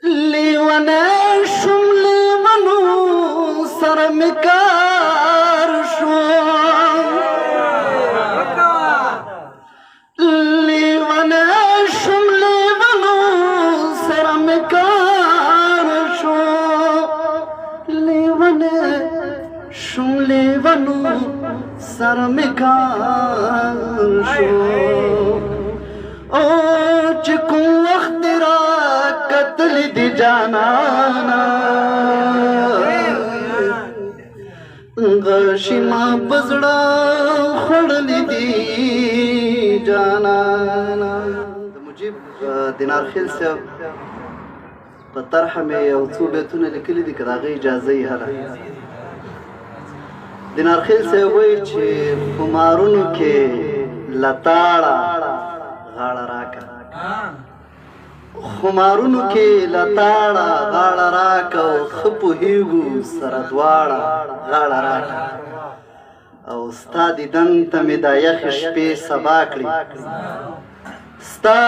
لیونه شم لیونو سره مې کار شو لیونه شم لیونو سره مې کار شو لیونه شم لیونو سره مې کار شو او چې کوم وخت را قتل دی جانانا غشي ما بزړه خړلې دی جانانا مجيب دینار خیل صاحب په طرحه مې یو څو بیتونه لیکلي دي که د هغې اجازه یې هله دینار خیل صاحب وایي چې خمارونو کې لتاړه غاړه راکه خمارونو کې لتاړه غاړه راکه او ښه پوهېږو سره دواړه غاړه راکه او ستا دیدن ته مې دا یخې شپې سبا کړي ستا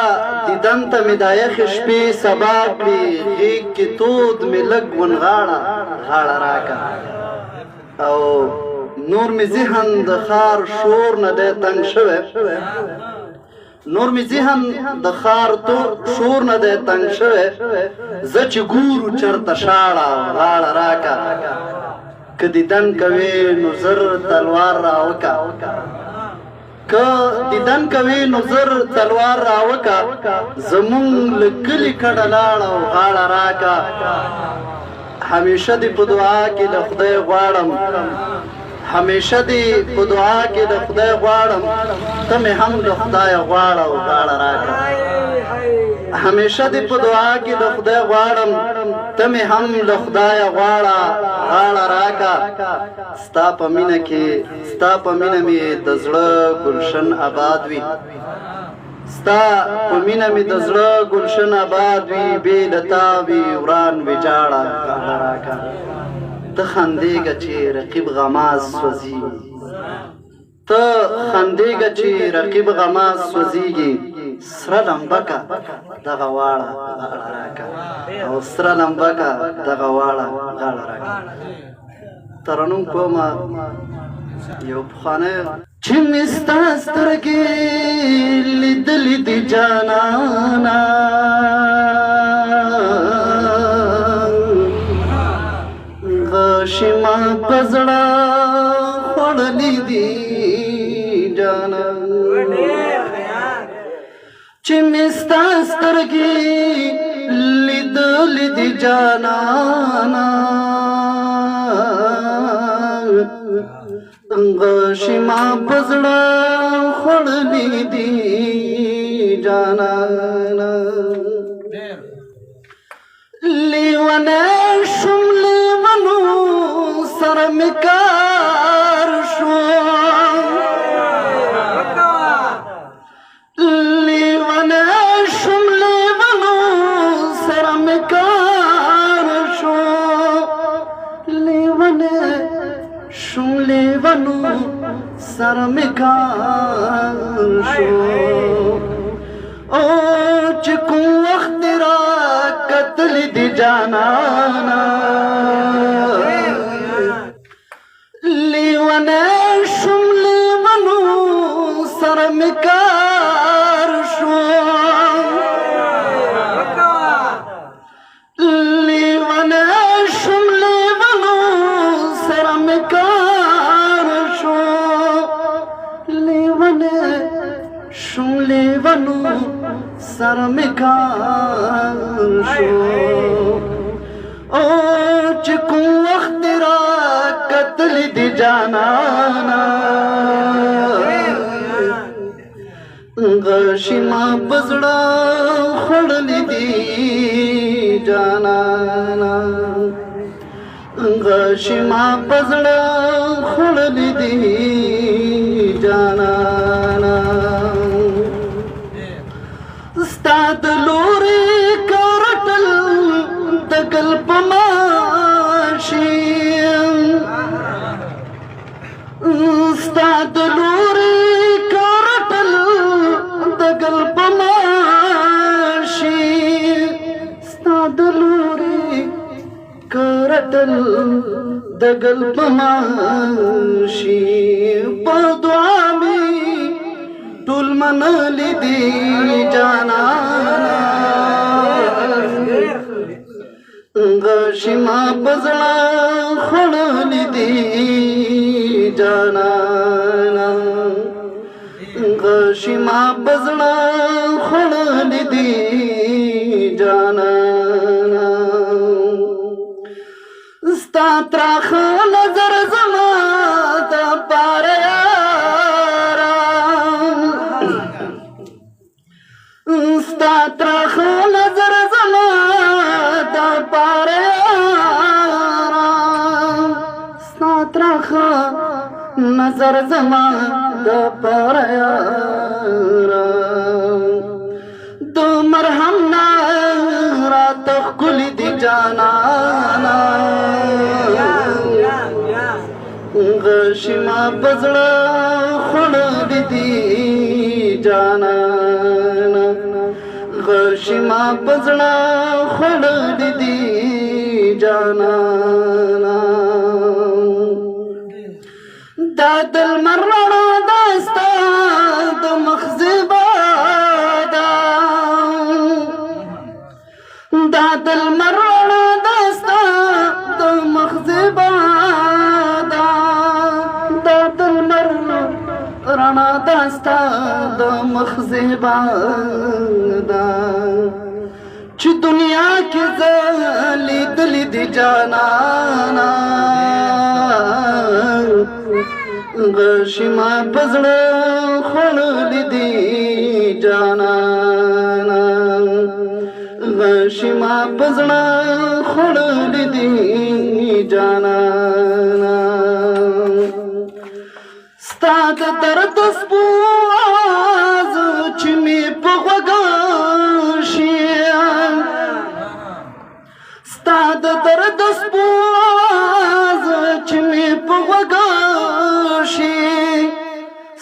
دیدن ته مې دا یخې شپې سبا کړي غېږ کې تود مې لږ ونغاړه غاړه راکه او نور مې ذهن د ښار شور نه دی تنګ شوی نور مې ذهن د ښار شور نه دی تنګ شوی زه چې ګورو چرته شاړه غاړه راکه که دیدن کوې نو زر تلوار راوکه که دیدن کوې نو زر تلوار راوکه زمونږ له کلي کډه لاړه او غاړه راکه همیشه دې په دعا کې د خدای غواړم همیشه دې په دعا کې د خدای غواړم ته مې هم د خدای غواړه او غاړه راکړه همیشه دې په دعا کې د خدای غواړم ته مې هم د خدای غواړه غاړه راکړه ستا په مینه کې ستا په مینه مې د زړه ګلشن آباد وي ستا په مینه مې د زړه ګلشن آباد وي بې له تا وي وران ویجاړه غاړه راکړه ته خندېږه چې رقیب غماز سوځېږي ته خندېږه چې رقیب غماز سوځېږي سره لمبکه دغه واړه غاړه راکه او سره لمبکه دغه واړه غاړه راکه ترنم کومه یو پخوانی چې مې ستا سترګې لیدلې دي جانانا غشي ما په زړه خوړلې دي جانانا چې مې ستا سترګې لیدلې دي جانانا غشي ما په زړه خوړلې دي جانانا لیونه شم لیونو سره مې کار شو لیونه شم لیونو سره مې کار شو لیونه شم لیونو سره مې کار شو او چې کوم وخت را قتل دی جانانا لیونه شم لیونو سره مې کار شو لیونه شم لیونو سره مې کار شو لیونه شم لیونو سره مې کار شو او چې کوم وخت را قتل دی جانانا غشي ما په زړه خوړلې دي جانانا غشي ما په زړه خوړلې دي جانانا ستا د لورې کارټل د ګل په ماشي ستا د لورې کارټل د ګل په ماشي ستا د کتل د ګل په ماشي په دعا مې ټول منلي دي جانانا غشي ما په زړه خوړلي دي جانانا غشي ما په زړه خوړلي دي جانانا ستا تراخ نظر زما د پاره یارا ستا تراخ نظر زما د پاره یارا ستا تراخ نظر زما د پاره یارا د مرهم نه راته ښکلي دي جانانا غشي ما په زړه خوړلي دي جانانا غشي ما په زړه خوړلي دي جانانا دا د لمر رڼا دا ستا د مخ زیبا ده دا د لمر رڼا دا ستا د مخ زیبا ده دا د لمر رڼا دا ستا د مخ زیبا ده چې دنیا کې زه لیدلې دي جانانا غشي ما په زړه خوړلي دي جانانا غشي ما په زړه خوړلي دي جانانا ستا د درد سپو آواز چې مې په غوږ شي ستا د درد سپو آواز چې مې په غوږ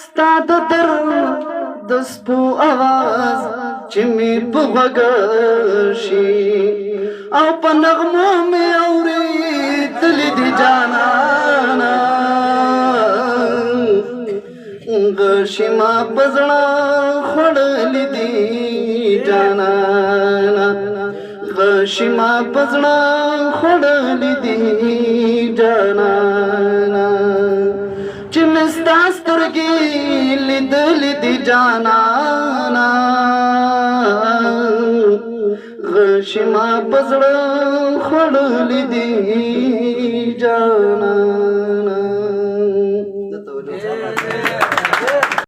ستا د درد سپو آواز چې مې په غوږ شي او په نغمو مې اورېدلې دي جانانا غشي ما په زړه خوړلي دي جانانا غشي ما په زړه خوړلي دي جانانا چې مې ستا سترګې لیدلې دي جانانا غشي ما په زړه خوړلي دي جانانا